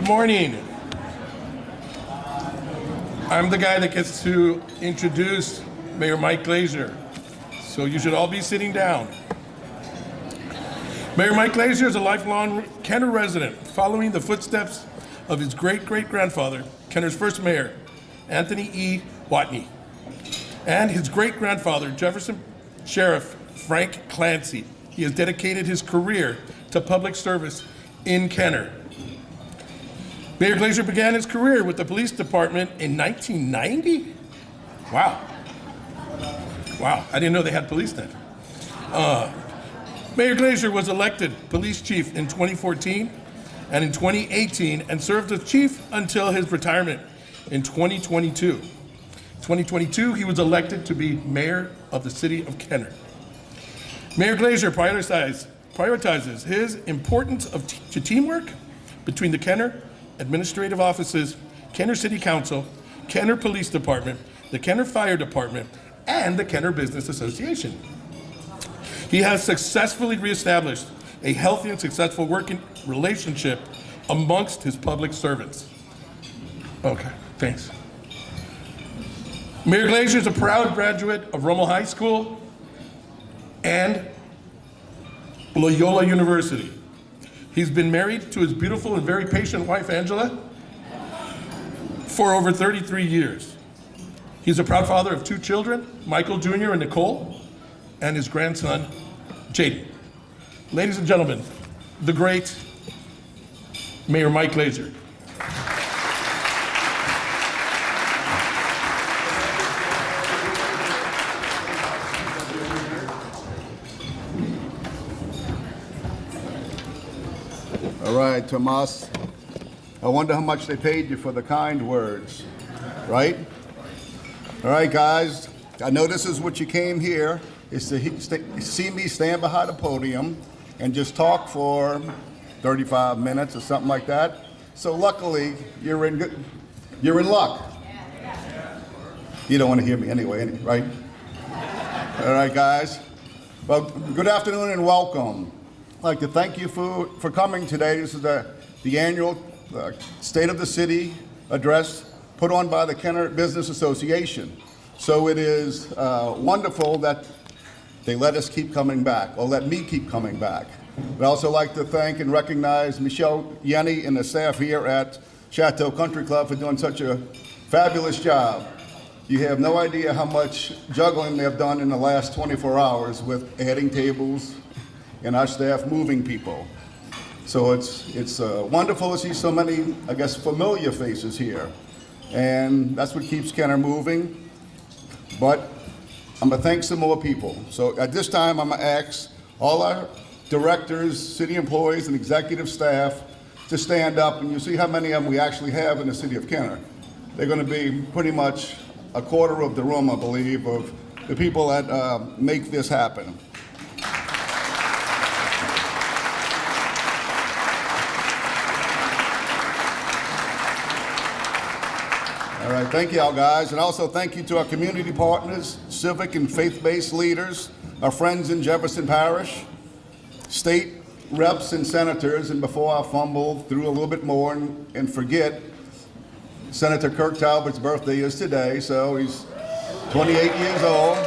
morning. I'm the guy that gets to introduce Mayor Mike Glaser, so you should all be sitting down. Mayor Mike Glaser is a lifelong Kenner resident, following the footsteps of his great-great-grandfather, Kenner's first mayor, Anthony E. Watney, and his great-grandfather, Jefferson Sheriff Frank Clancy. He has dedicated his career to public service in Kenner. Mayor Glaser began his career with the police department in 1990? Wow, I didn't know they had police then. Mayor Glaser was elected police chief in 2014 and in 2018 and served as chief until his retirement in 2022. 2022, he was elected to be mayor of the city of Kenner. Mayor Glaser prioritizes his importance to teamwork between the Kenner administrative offices, Kenner City Council, Kenner Police Department, the Kenner Fire Department, and the Kenner Business Association. He has successfully reestablished a healthy and successful working relationship amongst his public servants. Okay, thanks. Mayor Glaser is a proud graduate of Rummel High School and Loyola University. He's been married to his beautiful and very patient wife, Angela, for over 33 years. He's a proud father of 2 children, Michael Jr. and Nicole, and his grandson, Jaden. Ladies and gentlemen, the great Mayor Mike Glaser. All right, Tomas. I wonder how much they paid you for the kind words, right? All right, guys. I know this is what you came here, is to see me stand behind a podium and just talk for 35 minutes or something like that. So luckily, you're in luck. You don't want to hear me anyway, right? All right, guys. Well, good afternoon and welcome. I'd like to thank you for coming today. This is the annual State of the City address put on by the Kenner Business Association. So it is wonderful that they let us keep coming back, or let me keep coming back. I'd also like to thank and recognize Michelle Yenny and the staff here at Chateau Country Club for doing such a fabulous job. You have no idea how much juggling they've done in the last 24 hours with adding tables and our staff moving people. So it's wonderful to see so many, I guess, familiar faces here. And that's what keeps Kenner moving. But I'm gonna thank some more people. So at this time, I'm gonna ask all our directors, city employees, and executive staff to stand up, and you see how many of them we actually have in the city of Kenner. They're gonna be pretty much a quarter of the room, I believe, of the people that make this happen. All right, thank you all guys, and also thank you to our community partners, civic and faith-based leaders, our friends in Jefferson Parish, state reps and senators, and before I fumble through a little bit more and forget, Senator Kirk Talbot's birthday is today, so he's 28 years old.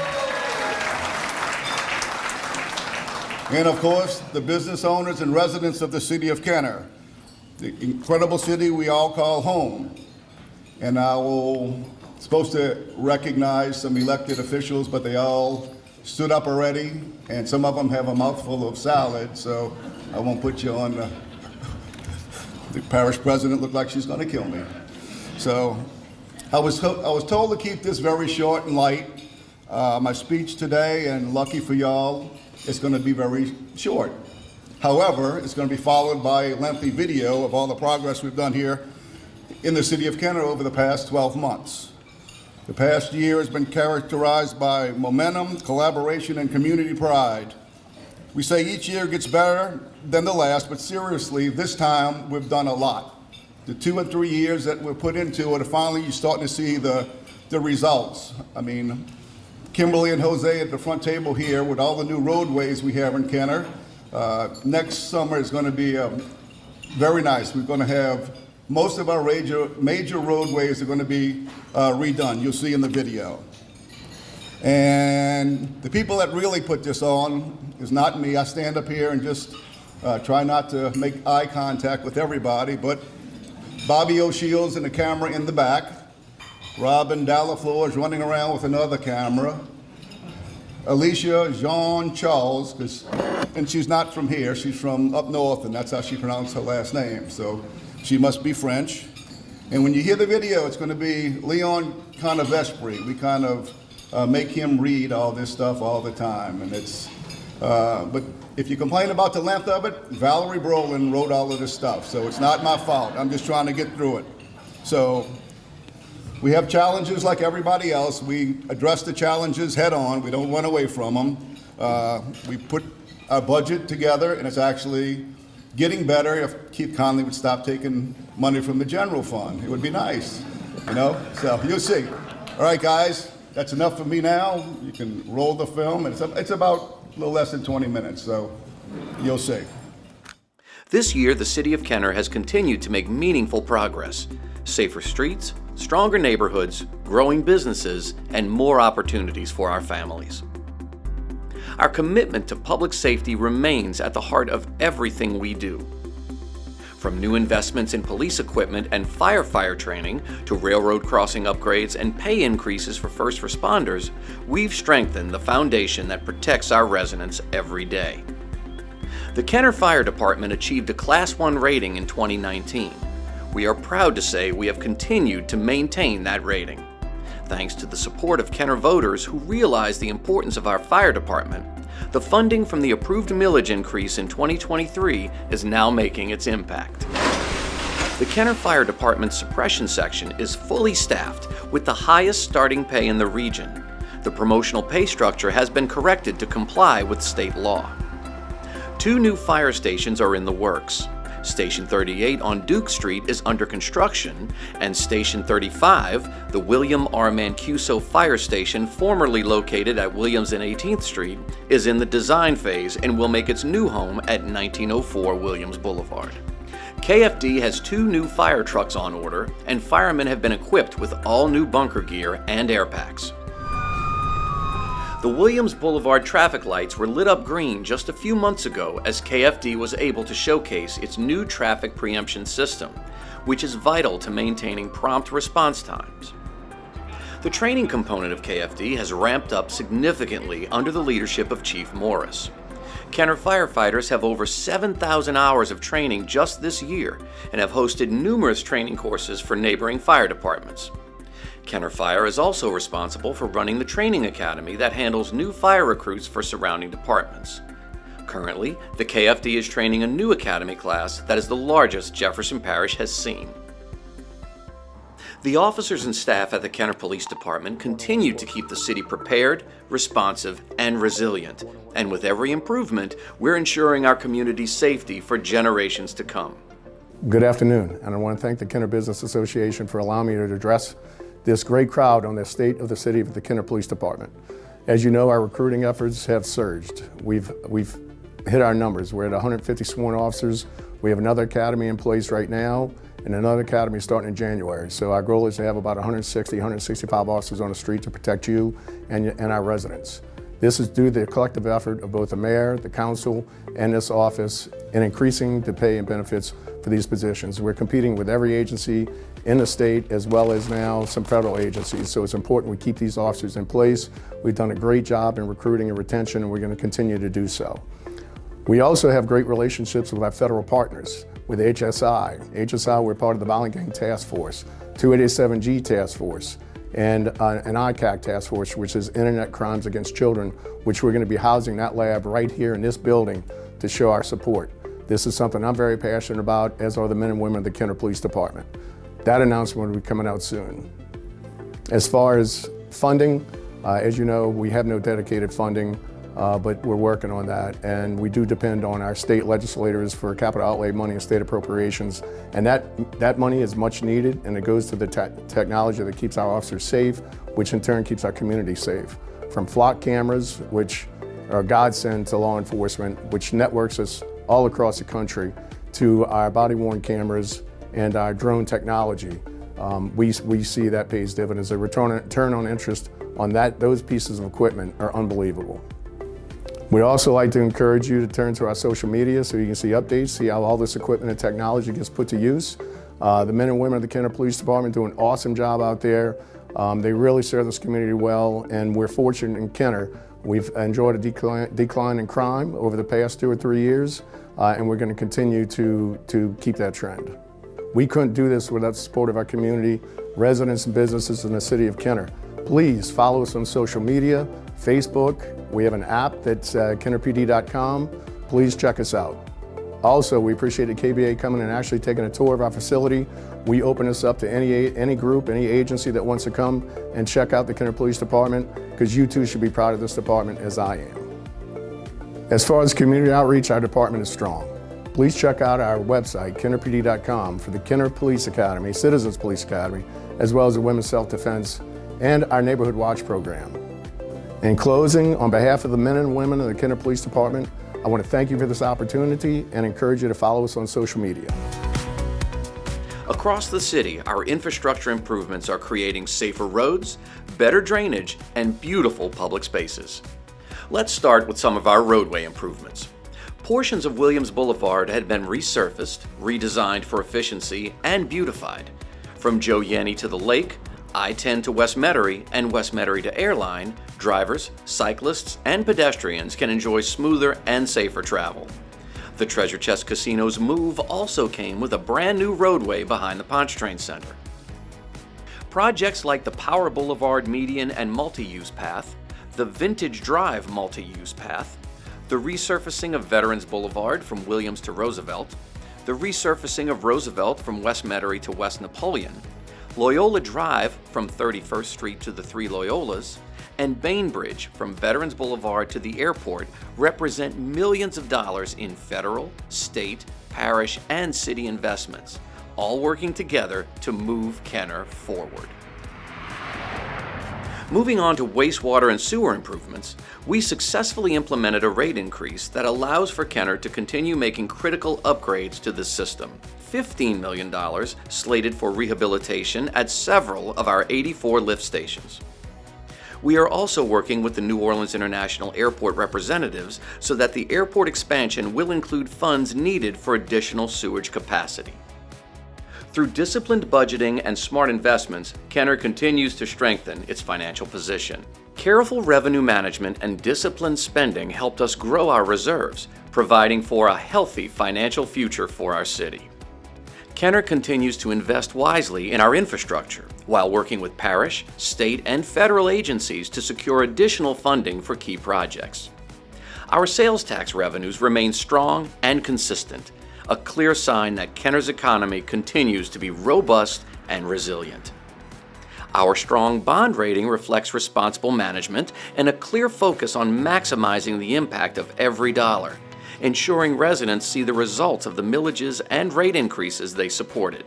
And of course, the business owners and residents of the city of Kenner, the incredible city we all call home. And I will supposed to recognize some elected officials, but they all stood up already, and some of them have a mouthful of salad, so I won't put you on the parish president looked like she's gonna kill me. So I was told to keep this very short and light. My speech today, and lucky for y'all, it's gonna be very short. However, it's gonna be followed by a lengthy video of all the progress we've done here in the city of Kenner over the past 12 months. The past year has been characterized by momentum, collaboration, and community pride. We say each year gets better than the last, but seriously, this time we've done a lot. The 2 and 3 years that we're put into it, finally you're starting to see the results. I mean, Kimberly and Jose at the front table here with all the new roadways we have in Kenner. Next summer is going to be very nice. We're going to have most of our major roadways are going to be redone. You'll see in the video. And the people that really put this on is not me. I stand up here and just try not to make eye contact with everybody, but Bobby O'Shields and the camera in the back. Robin Dallafleur is running around with another camera. Alicia Jean Charles, and she's not from here, she's from up north, and that's how she pronounced her last name, so she must be French. And when you hear the video, it's going to be Leon kind of Vespri. We kind of make him read all this stuff all the time, and it's, but if you complain about the length of it, Valerie Brolin wrote all of this stuff, so it's not my fault. I'm just trying to get through it. So we have challenges like everybody else. We address the challenges head on. We don't run away from them. We put our budget together, and it's actually getting better. If Keith Conley would stop taking money from the general fund, it would be nice, you know? So you'll see. All right, guys, that's enough for me now. You can roll the film, and it's about a little less than 20 minutes, so you'll see. This year, the City of Kenner has continued to make meaningful progress. Safer streets, stronger neighborhoods, growing businesses, and more opportunities for our families. Our commitment to public safety remains at the heart of everything we do. From new investments in police equipment and firefighter training to railroad crossing upgrades and pay increases for first responders, we've strengthened the foundation that protects our residents every day. The Kenner Fire Department achieved a Class 1 rating in 2019. We are proud to say we have continued to maintain that rating. Thanks to the support of Kenner voters who realize the importance of our fire department, the funding from the approved millage increase in 2023 is now making its impact. The Kenner Fire Department's suppression section is fully staffed with the highest starting pay in the region. The promotional pay structure has been corrected to comply with state law. 2 new fire stations are in the works. Station 38 on Duke Street is under construction, and Station 35, the William R. Mancuso Fire Station, formerly located at Williams and 18th Street, is in the design phase and will make its new home at 1904 Williams Boulevard. KFD has 2 new fire trucks on order, and firemen have been equipped with all new bunker gear and air packs. The Williams Boulevard traffic lights were lit up green just a few months ago as KFD was able to showcase its new traffic preemption system, which is vital to maintaining prompt response times. The training component of KFD has ramped up significantly under the leadership of Chief Morris. Kenner firefighters have over 7,000 hours of training just this year and have hosted numerous training courses for neighboring fire departments. Kenner Fire is also responsible for running the training academy that handles new fire recruits for surrounding departments. Currently, the KFD is training a new academy class that is the largest Jefferson Parish has seen. The officers and staff at the Kenner Police Department continue to keep the city prepared, responsive, and resilient. And with every improvement, we're ensuring our community's safety for generations to come. Good afternoon, and I want to thank the Kenner Business Association for allowing me to address this great crowd on the state of the city of the Kenner Police Department. As you know, our recruiting efforts have surged. We've hit our numbers. We're at 150 sworn officers. We have another academy in place right now, and another academy starting in January. So our goal is to have about 160, 165 officers on the street to protect you and our residents. This is due to the collective effort of both the mayor, the council, and this office in increasing the pay and benefits for these positions. We're competing with every agency in the state as well as now some federal agencies. So it's important we keep these officers in place. We've done a great job in recruiting and retention, and we're going to continue to do so. We also have great relationships with our federal partners, with HSI. HSI, we're part of the Violent Gang Task Force, 287G Task Force, and an ICAC Task Force, which is Internet Crimes Against Children, which we're going to be housing that lab right here in this building to show our support. This is something I'm very passionate about, as are the men and women of the Kenner Police Department. That announcement will be coming out soon. As far as funding, as you know, we have no dedicated funding, but we're working on that. And we do depend on our state legislators for capital outlay money and state appropriations. And that money is much needed, and it goes to the technology that keeps our officers safe, which in turn keeps our community safe. From flock cameras, which are a godsend to law enforcement, which networks us all across the country, to our body-worn cameras and our drone technology. We see that pays dividends. The return on interest on those pieces of equipment are unbelievable. We'd also like to encourage you to turn to our social media so you can see updates, see how all this equipment and technology gets put to use. The men and women of the Kenner Police Department do an awesome job out there. They really serve this community well, and we're fortunate in Kenner. We've enjoyed a decline in crime over the past 2 or 3 years, and we're going to continue to keep that trend. We couldn't do this without the support of our community, residents and businesses in the city of Kenner. Please follow us on social media, Facebook. We have an app that's kennerpd.com. Please check us out. Also, we appreciated KBA coming and actually taking a tour of our facility. We open this up to any group, any agency that wants to come and check out the Kenner Police Department, because you too should be proud of this department as I am. As far as community outreach, our department is strong. Please check out our website, kennerpd.com, for the Kenner Police Academy, Citizens Police Academy, as well as the Women's Self-Defense and our Neighborhood Watch program. In closing, on behalf of the men and women of the Kenner Police Department, I want to thank you for this opportunity and encourage you to follow us on social media. Across the city, our infrastructure improvements are creating safer roads, better drainage, and beautiful public spaces. Let's start with some of our roadway improvements. Portions of Williams Boulevard had been resurfaced, redesigned for efficiency, and beautified. From Joe Yenny to the lake, I-10 to West Metairie, and West Metairie to Airline, drivers, cyclists, and pedestrians can enjoy smoother and safer travel. The Treasure Chest Casino's move also came with a brand new roadway behind the Pontchartrain Center. Projects like the Power Boulevard Median and Multi-Use Path, the Vintage Drive Multi-Use Path, the resurfacing of Veterans Boulevard from Williams to Roosevelt, the resurfacing of Roosevelt from West Metairie to West Napoleon, Loyola Drive from 31st Street to the Three Loyolas, and Bainbridge from Veterans Boulevard to the airport represent millions of dollars in federal, state, parish, and city investments, all working together to move Kenner forward. Moving on to wastewater and sewer improvements, we successfully implemented a rate increase that allows for Kenner to continue making critical upgrades to the system. $15 million slated for rehabilitation at several of our 84 lift stations. We are also working with the New Orleans International Airport representatives so that the airport expansion will include funds needed for additional sewage capacity. Through disciplined budgeting and smart investments, Kenner continues to strengthen its financial position. Careful revenue management and disciplined spending helped us grow our reserves, providing for a healthy financial future for our city. Kenner continues to invest wisely in our infrastructure while working with parish, state, and federal agencies to secure additional funding for key projects. Our sales tax revenues remain strong and consistent, a clear sign that Kenner's economy continues to be robust and resilient. Our strong bond rating reflects responsible management and a clear focus on maximizing the impact of every dollar, ensuring residents see the results of the millages and rate increases they supported.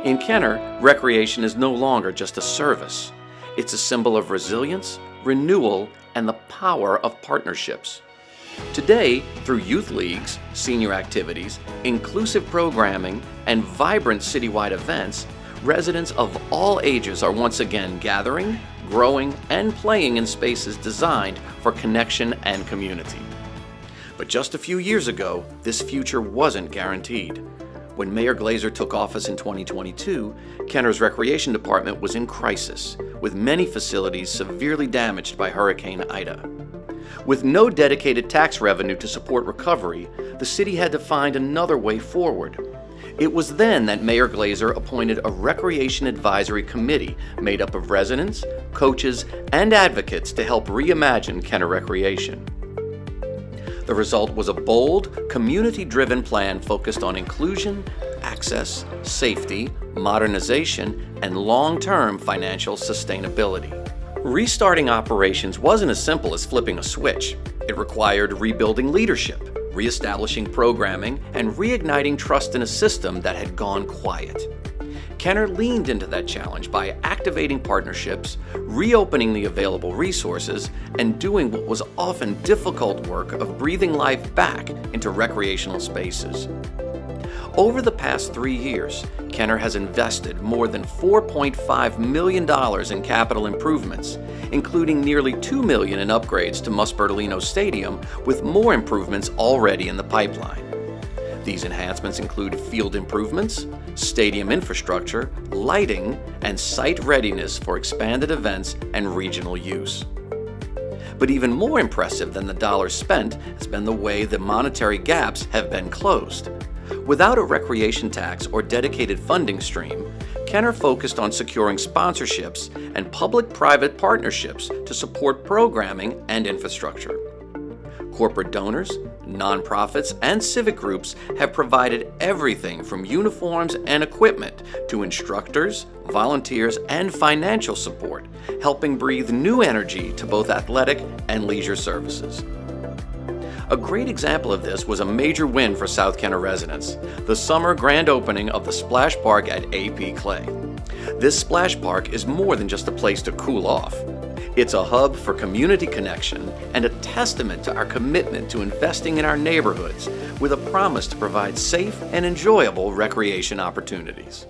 In Kenner, recreation is no longer just a service. It's a symbol of resilience, renewal, and the power of partnerships. Today, through youth leagues, senior activities, inclusive programming, and vibrant citywide events, residents of all ages are once again gathering, growing, and playing in spaces designed for connection and community. But just a few years ago, this future wasn't guaranteed. When Mayor Glaser took office in 2022, Kenner's Recreation Department was in crisis, with many facilities severely damaged by Hurricane Ida. With no dedicated tax revenue to support recovery, the city had to find another way forward. It was then that Mayor Glaser appointed a Recreation Advisory Committee made up of residents, coaches, and advocates to help reimagine Kenner recreation. The result was a bold, community-driven plan focused on inclusion, access, safety, modernization, and long-term financial sustainability. Restarting operations wasn't as simple as flipping a switch. It required rebuilding leadership, reestablishing programming, and reigniting trust in a system that had gone quiet. Kenner leaned into that challenge by activating partnerships, reopening the available resources, and doing what was often difficult work of breathing life back into recreational spaces. Over the past 3 years, Kenner has invested more than $4.5 million in capital improvements, including nearly $2 million in upgrades to Musbertolino Stadium, with more improvements already in the pipeline. These enhancements include field improvements, stadium infrastructure, lighting, and site readiness for expanded events and regional use. But even more impressive than the dollars spent has been the way the monetary gaps have been closed. Without a recreation tax or dedicated funding stream, Kenner focused on securing sponsorships and public-private partnerships to support programming and infrastructure. Corporate donors, nonprofits, and civic groups have provided everything from uniforms and equipment to instructors, volunteers, and financial support, helping breathe new energy to both athletic and leisure services. A great example of this was a major win for South Kenner residents, the summer grand opening of the Splash Park at AP Clay. This splash park is more than just a place to cool off. It's a hub for community connection and a testament to our commitment to investing in our neighborhoods with a promise to provide safe and enjoyable recreation opportunities.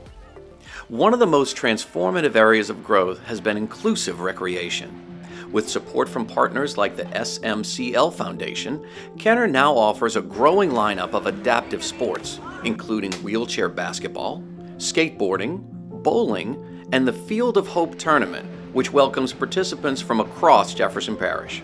One of the most transformative areas of growth has been inclusive recreation. With support from partners like the SMCL Foundation, Kenner now offers a growing lineup of adaptive sports, including wheelchair basketball, skateboarding, bowling, and the Field of Hope tournament, which welcomes participants from across Jefferson Parish.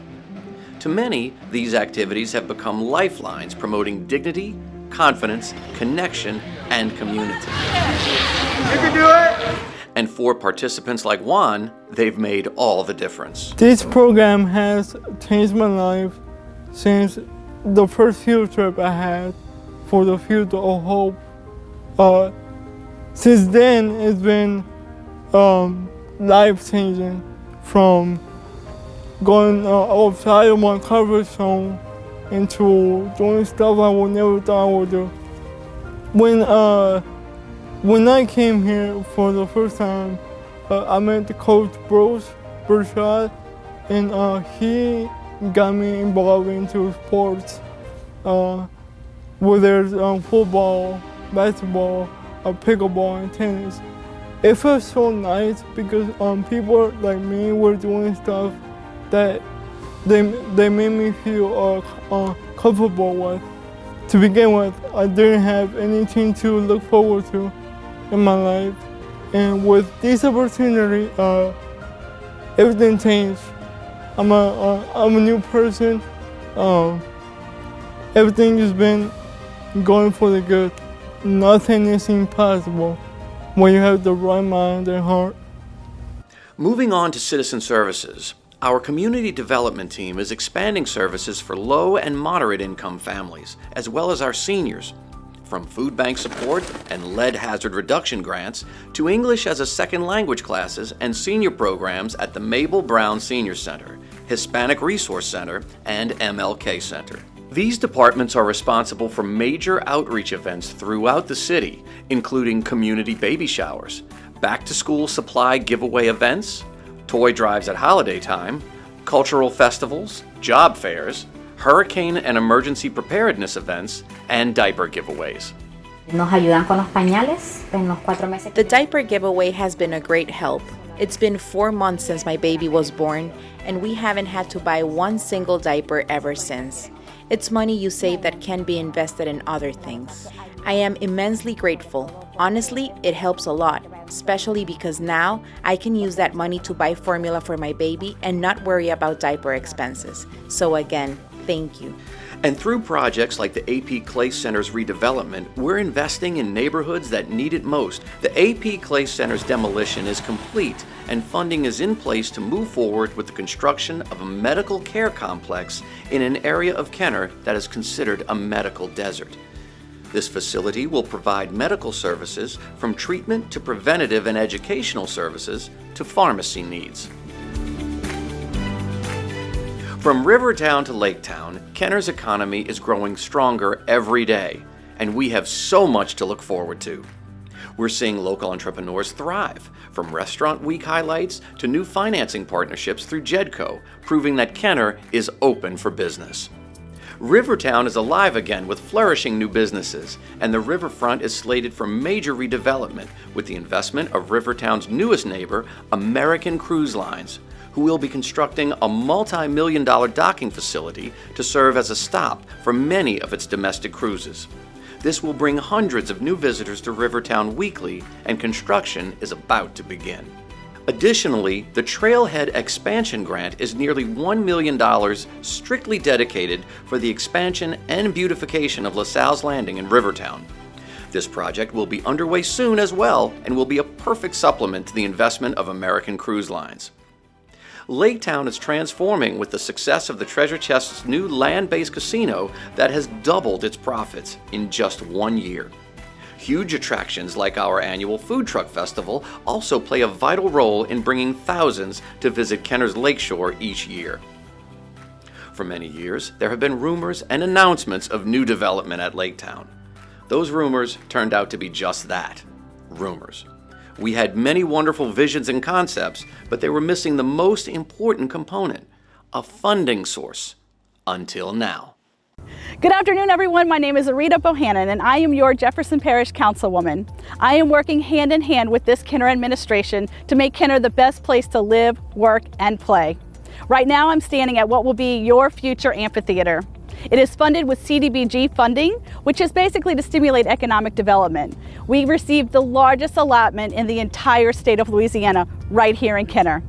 To many, these activities have become lifelines promoting dignity, confidence, connection, and community. You can do it! And for participants like Juan, they've made all the difference. This program has changed my life since the first field trip I had for the Field of Hope. Since then, it's been life-changing, from going outside of my comfort zone into doing stuff I would never thought I would do. When I came here for the first time, I met the coach Bruce Burchard, and he got me involved into sports, where there's football, basketball, pickleball, and tennis. It felt so nice because people like me were doing stuff that they made me feel comfortable with. To begin with, I didn't have anything to look forward to in my life, and with this opportunity, everything changed. I'm a new person. Everything has been going for the good. Nothing is impossible when you have the right mind and heart. Moving on to citizen services, our community development team is expanding services for low and moderate income families, as well as our seniors. From food bank support and lead hazard reduction grants to English as a second language classes and senior programs at the Mabel Brown Senior Center, Hispanic Resource Center, and MLK Center. These departments are responsible for major outreach events throughout the city, including community baby showers, back-to-school supply giveaway events, toy drives at holiday time, cultural festivals, job fairs, hurricane and emergency preparedness events, and diaper giveaways. Nos ayudan con los pañales en los 4 meses. The diaper giveaway has been a great help. It's been 4 months since my baby was born, and we haven't had to buy one single diaper ever since. It's money you save that can be invested in other things. I am immensely grateful. Honestly, it helps a lot, especially because now I can use that money to buy formula for my baby and not worry about diaper expenses. So again, thank you. And through projects like the AP Clay Center's redevelopment, we're investing in neighborhoods that need it most. The AP Clay Center's demolition is complete, and funding is in place to move forward with the construction of a medical care complex in an area of Kenner that is considered a medical desert. This facility will provide medical services from treatment to preventative and educational services to pharmacy needs. From Rivertown to Laketown, Kenner's economy is growing stronger every day, and we have so much to look forward to. We're seeing local entrepreneurs thrive, from Restaurant Week highlights to new financing partnerships through JEDCO, proving that Kenner is open for business. Rivertown is alive again with flourishing new businesses, and the riverfront is slated for major redevelopment with the investment of Rivertown's newest neighbor, American Cruise Lines, who will be constructing a multi-million-dollar docking facility to serve as a stop for many of its domestic cruises. This will bring hundreds of new visitors to Rivertown weekly, and construction is about to begin. Additionally, the Trailhead Expansion Grant is nearly $1 million strictly dedicated for the expansion and beautification of LaSalle's Landing in Rivertown. This project will be underway soon as well and will be a perfect supplement to the investment of American Cruise Lines. Laketown is transforming with the success of the Treasure Chest's new land-based casino that has doubled its profits in just 1 year. Huge attractions like our annual Food Truck Festival also play a vital role in bringing thousands to visit Kenner's Lakeshore each year. For many years, there have been rumors and announcements of new development at Laketown. Those rumors turned out to be just that, rumors. We had many wonderful visions and concepts, but they were missing the most important component, a funding source, until now. Good afternoon, everyone. My name is Arita Bohannon, and I am your Jefferson Parish Councilwoman. I am working hand in hand with this Kenner administration to make Kenner the best place to live, work, and play. Right now, I'm standing at what will be your future amphitheater. It is funded with CDBG funding, which is basically to stimulate economic development. We received the largest allotment in the entire state of Louisiana right here in Kenner.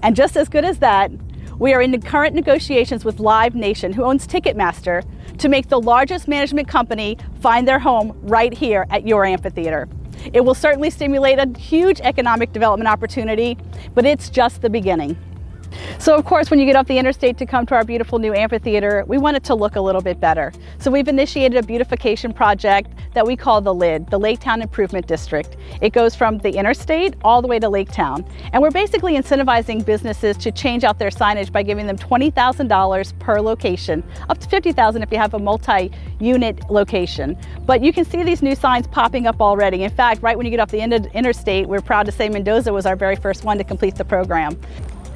And just as good as that, we are in the current negotiations with Live Nation, who owns Ticketmaster, to make the largest management company find their home right here at your amphitheater. It will certainly stimulate a huge economic development opportunity, but it's just the beginning. So of course, when you get off the interstate to come to our beautiful new amphitheater, we want it to look a little bit better. So we've initiated a beautification project that we call the LID, the Laketown Improvement District. It goes from the interstate all the way to Laketown. And we're basically incentivizing businesses to change out their signage by giving them $20,000 per location, up to $50,000 if you have a multi-unit location. But you can see these new signs popping up already. In fact, right when you get off the interstate, we're proud to say Mendoza was our very first one to complete the program.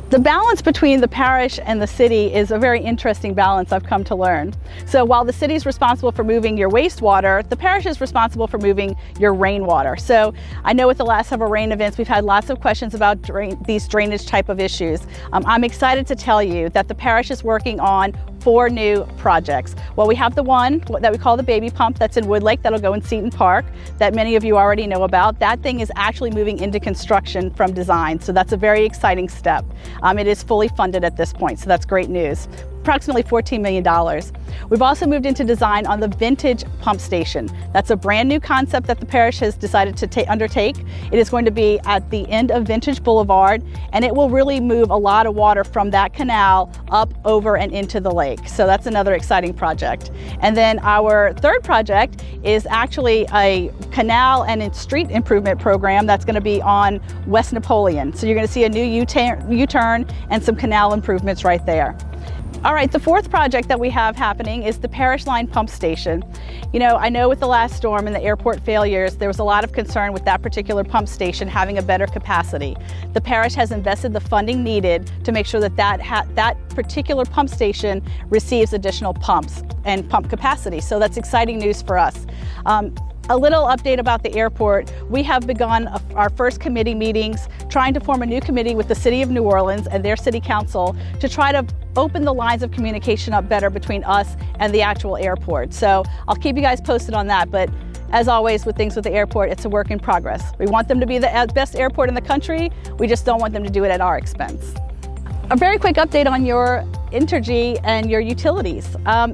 The balance between the parish and the city is a very interesting balance, I've come to learn. So while the city is responsible for moving your wastewater, the parish is responsible for moving your rainwater. So I know with the last several rain events, we've had lots of questions about these drainage type of issues. I'm excited to tell you that the parish is working on 4 new projects. Well, we have the one that we call the baby pump that's in Woodlake that'll go in Seton Park that many of you already know about. That thing is actually moving into construction from design, so that's a very exciting step. It is fully funded at this point, so that's great news. Approximately $14 million. We've also moved into design on the vintage pump station. That's a brand new concept that the parish has decided to undertake. It is going to be at the end of Vintage Boulevard, and it will really move a lot of water from that canal up, over, and into the lake. So that's another exciting project. And then our third project is actually a canal and street improvement program that's going to be on West Napoleon. So you're going to see a new U-turn and some canal improvements right there. All right, the fourth project that we have happening is the Parish Line Pump Station. You know, I know with the last storm and the airport failures, there was a lot of concern with that particular pump station having a better capacity. The parish has invested the funding needed to make sure that that particular pump station receives additional pumps and pump capacity. So that's exciting news for us. A little update about the airport. We have begun our first committee meetings, trying to form a new committee with the City of New Orleans and their City Council to try to open the lines of communication up better between us and the actual airport. So I'll keep you guys posted on that, but as always with things with the airport, it's a work in progress. We want them to be the best airport in the country. We just don't want them to do it at our expense. A very quick update on your Entergy and your utilities.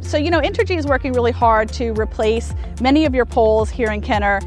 So you know, Entergy is working really hard to replace many of your poles here in Kenner.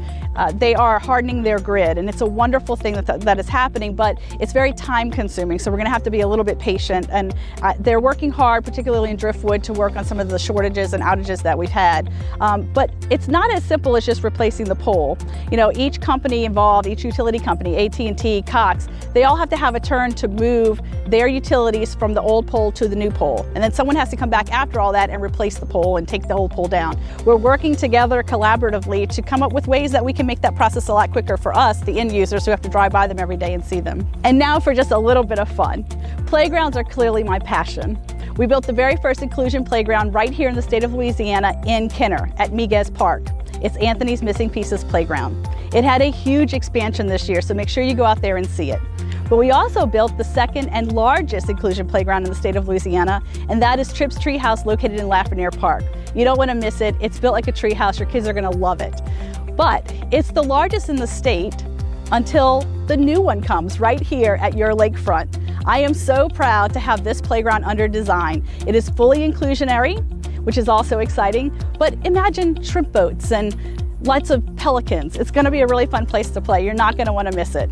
They are hardening their grid, and it's a wonderful thing that is happening, but it's very time consuming, so we're going to have to be a little bit patient. And they're working hard, particularly in Driftwood, to work on some of the shortages and outages that we've had. But it's not as simple as just replacing the pole. You know, each company involved, each utility company, AT&T, Cox, they all have to have a turn to move their utilities from the old pole to the new pole. And then someone has to come back after all that and replace the pole and take the old pole down. We're working together collaboratively to come up with ways that we can make that process a lot quicker for us, the end users, who have to drive by them every day and see them. And now for just a little bit of fun. Playgrounds are clearly my passion. We built the very first inclusion playground right here in the state of Louisiana in Kenner at Miguez Park. It's Anthony's Missing Pieces Playground. It had a huge expansion this year, so make sure you go out there and see it. But we also built the second and largest inclusion playground in the state of Louisiana, and that is Tripp's Treehouse located in Lafreniere Park. You don't want to miss it. It's built like a treehouse. Your kids are going to love it. But it's the largest in the state until the new one comes right here at your lakefront. I am so proud to have this playground under design. It is fully inclusionary, which is also exciting, but imagine shrimp boats and lots of pelicans. It's going to be a really fun place to play. You're not going to want to miss it.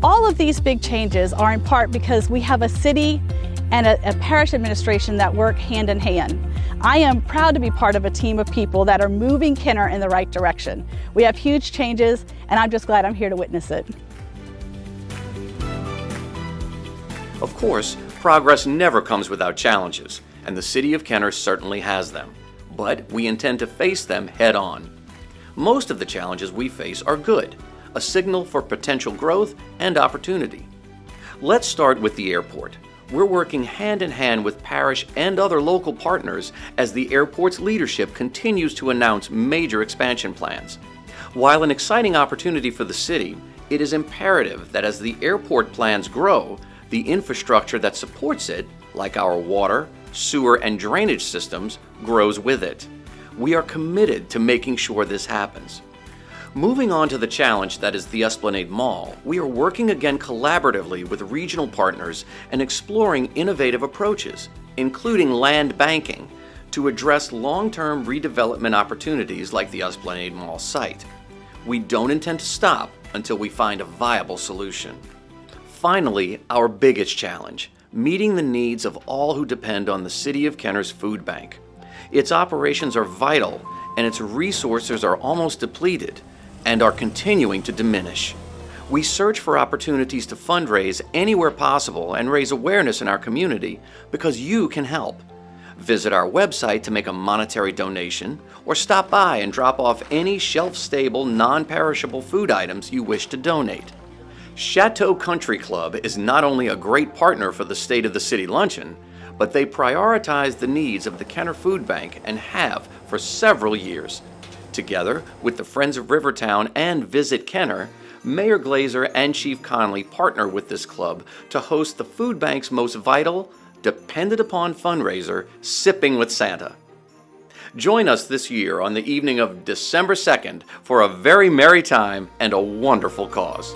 All of these big changes are in part because we have a city and a parish administration that work hand in hand. I am proud to be part of a team of people that are moving Kenner in the right direction. We have huge changes, and I'm just glad I'm here to witness it. Of course, progress never comes without challenges, and the City of Kenner certainly has them. But we intend to face them head on. Most of the challenges we face are good, a signal for potential growth and opportunity. Let's start with the airport. We're working hand in hand with parish and other local partners as the airport's leadership continues to announce major expansion plans. While an exciting opportunity for the city, it is imperative that as the airport plans grow, the infrastructure that supports it, like our water, sewer, and drainage systems, grows with it. We are committed to making sure this happens. Moving on to the challenge that is the Esplanade Mall, we are working again collaboratively with regional partners and exploring innovative approaches, including land banking, to address long-term redevelopment opportunities like the Esplanade Mall site. We don't intend to stop until we find a viable solution. Finally, our biggest challenge, meeting the needs of all who depend on the City of Kenner's food bank. Its operations are vital, and its resources are almost depleted and are continuing to diminish. We search for opportunities to fundraise anywhere possible and raise awareness in our community because you can help. Visit our website to make a monetary donation or stop by and drop off any shelf-stable, non-perishable food items you wish to donate. Chateau Country Club is not only a great partner for the State of the City Luncheon, but they prioritize the needs of the Kenner Food Bank and have for several years. Together with the Friends of Rivertown and Visit Kenner, Mayor Glaser and Chief Conley partner with this club to host the food bank's most vital, dependent upon fundraiser, Sipping with Santa. Join us this year on the evening of December 2nd for a very merry time and a wonderful cause.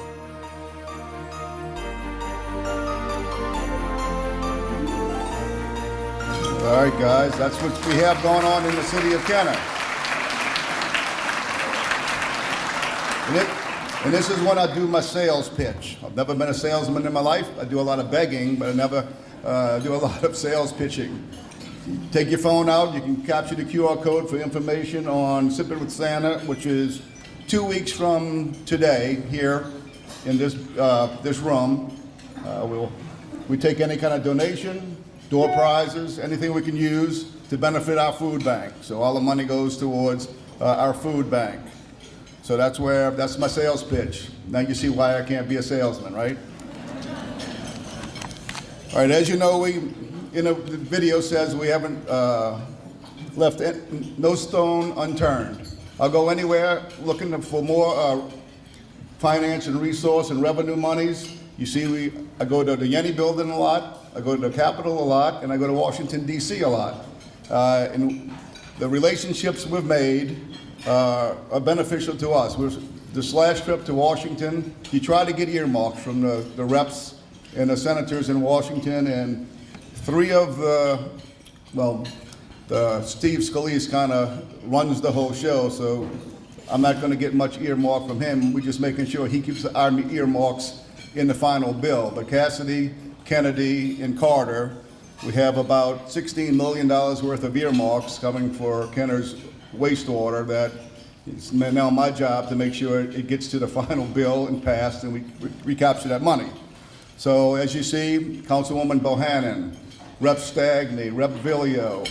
All right, guys, that's what we have going on in the city of Kenner. And this is when I do my sales pitch. I've never been a salesman in my life. I do a lot of begging, but I never do a lot of sales pitching. Take your phone out. You can capture the QR code for information on Sipping with Santa, which is 2 weeks from today here in this room. We take any kind of donation, door prizes, anything we can use to benefit our food bank. So all the money goes towards our food bank. So that's my sales pitch. Now you see why I can't be a salesman, right? All right, as you know, the video says we haven't left no stone unturned. I'll go anywhere looking for more finance and resource and revenue monies. You see, I go to the Yenny building a lot, I go to the Capitol a lot, and I go to Washington, D.C. a lot. And the relationships we've made are beneficial to us. This last trip to Washington, he tried to get earmarks from the reps and the senators in Washington, and three of Steve Scalise kind of runs the whole show, so I'm not going to get much earmark from him. We're just making sure he keeps our earmarks in the final bill. But Cassidy, Kennedy, and Carter, we have about $16 million worth of earmarks coming for Kenner's wastewater that it's now my job to make sure it gets to the final bill and passed and we recapture that money. So as you see, Councilwoman Bohannon, Rep. Stagney, Rep. Villio,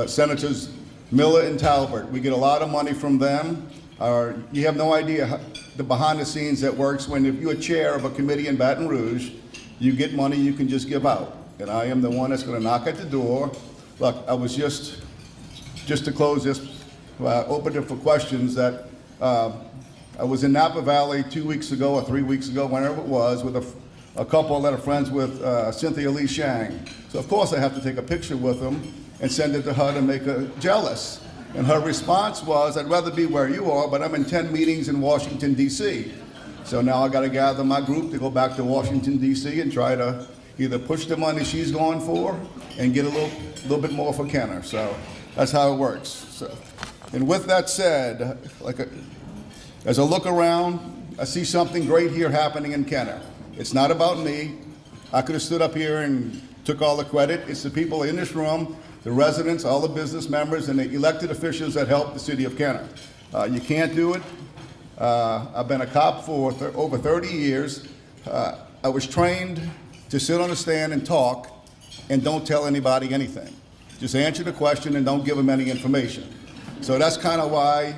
Senators Miller and Talbert, we get a lot of money from them. You have no idea the behind the scenes that works when if you're a chair of a committee in Baton Rouge, you get money you can just give out. and I am the one that's going to knock at the door. Look, I was just to close this, open it for questions, that I was in Napa Valley 2 weeks ago or 3 weeks ago, whenever it was, with a couple that are friends with Cynthia Lee Shang. So of course I have to take a picture with them and send it to her to make her jealous. And her response was, I'd rather be where you are, but I'm in 10 meetings in Washington, D.C. So now I got to gather my group to go back to Washington, D.C. and try to either push the money she's going for and get a little bit more for Kenner. So that's how it works. So, and with that said, as I look around, I see something great here happening in Kenner. It's not about me. I could have stood up here and took all the credit. It's the people in this room, the residents, all the business members, and the elected officials that help the city of Kenner. You can't do it. I've been a cop for over 30 years. I was trained to sit on a stand and talk and don't tell anybody anything. Just answer the question and don't give them any information. So that's kind of why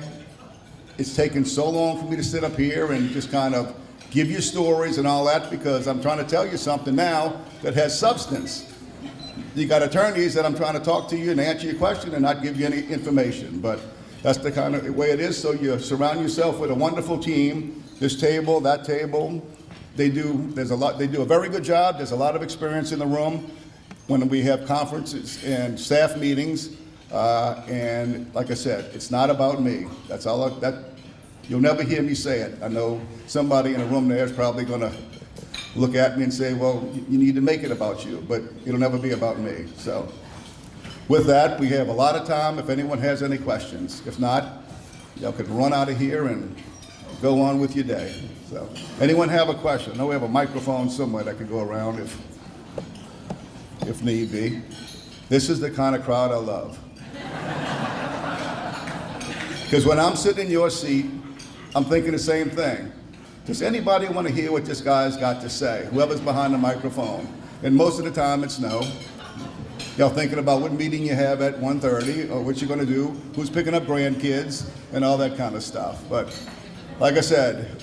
it's taken so long for me to sit up here and just kind of give you stories and all that, because I'm trying to tell you something now that has substance. You got attorneys that I'm trying to talk to you and answer your question and not give you any information, but that's the kind of way it is. So you surround yourself with a wonderful team. This table, that table, they do a very good job. There's a lot of experience in the room when we have conferences and staff meetings. And like I said, it's not about me. That's all. You'll never hear me say it. I know somebody in the room there is probably going to look at me and say, well, you need to make it about you, but it'll never be about me. So with that, we have a lot of time if anyone has any questions. If not, y'all could run out of here and go on with your day. So anyone have a question? I know we have a microphone somewhere that could go around if need be. This is the kind of crowd I love. Because when I'm sitting in your seat, I'm thinking the same thing. Does anybody want to hear what this guy's got to say? Whoever's behind the microphone. And most of the time it's no. Y'all thinking about what meeting you have at 1:30 or what you're going to do, who's picking up grandkids, and all that kind of stuff. But like I said,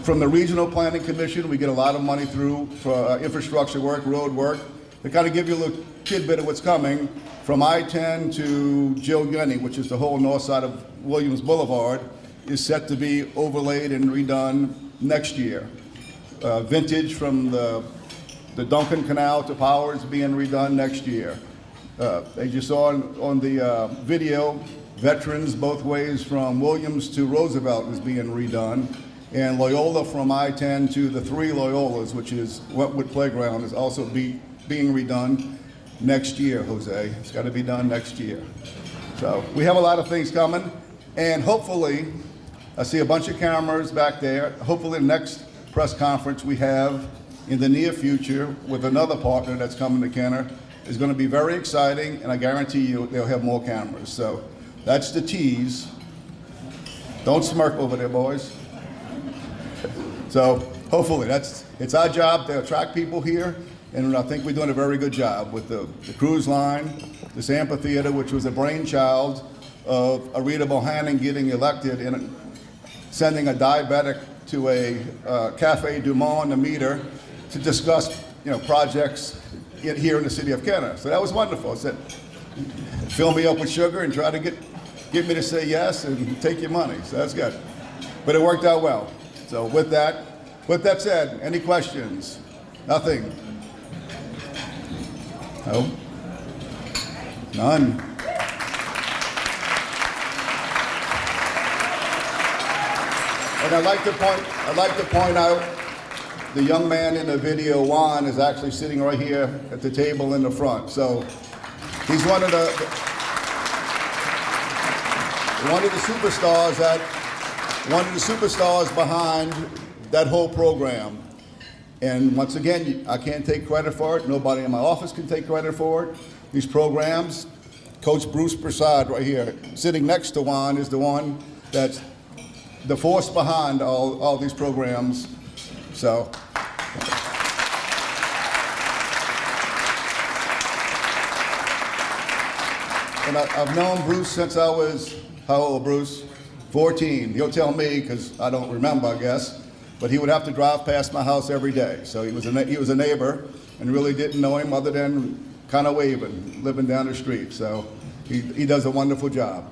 from the Regional Planning Commission, we get a lot of money through for infrastructure work, road work. They kind of give you a little tidbit of what's coming. From I-10 to Joe Gunny, which is the whole north side of Williams Boulevard, is set to be overlaid and redone next year. Vintage from the Duncan Canal to Powers being redone next year. As you saw on the video, Veterans both ways from Williams to Roosevelt is being redone. And Loyola from I-10 to the 3 Loyolas, which is Wentwood Playground, is also being redone next year, Jose. It's got to be done next year. So we have a lot of things coming, and hopefully, I see a bunch of cameras back there. Hopefully the next press conference we have in the near future with another partner that's coming to Kenner is going to be very exciting, and I guarantee you they'll have more cameras. So that's the tease. Don't smirk over there, boys. So hopefully it's our job to attract people here, and I think we're doing a very good job with the cruise line, this amphitheater, which was a brainchild of Arita Bohannon getting elected and sending a diabetic to a Cafe Du Monde, the meter, to discuss projects here in the city of Kenner. So that was wonderful. I said, fill me up with sugar and try to get me to say yes and take your money. So that's good. But it worked out well. So with that said, any questions? Nothing? No? None? And I'd like to point out the young man in the video, Juan, is actually sitting right here at the table in the front. So he's one of the superstars behind that whole program. And once again, I can't take credit for it. Nobody in my office can take credit for it. These programs, Coach Bruce Prasad right here, sitting next to Juan, is the one that's the force behind all these programs. So. And I've known Bruce since I was, how old, Bruce? 14. He'll tell me, because I don't remember, I guess. But he would have to drive past my house every day. So he was a neighbor. and really didn't know him other than kind of waving, living down the street. So he does a wonderful job.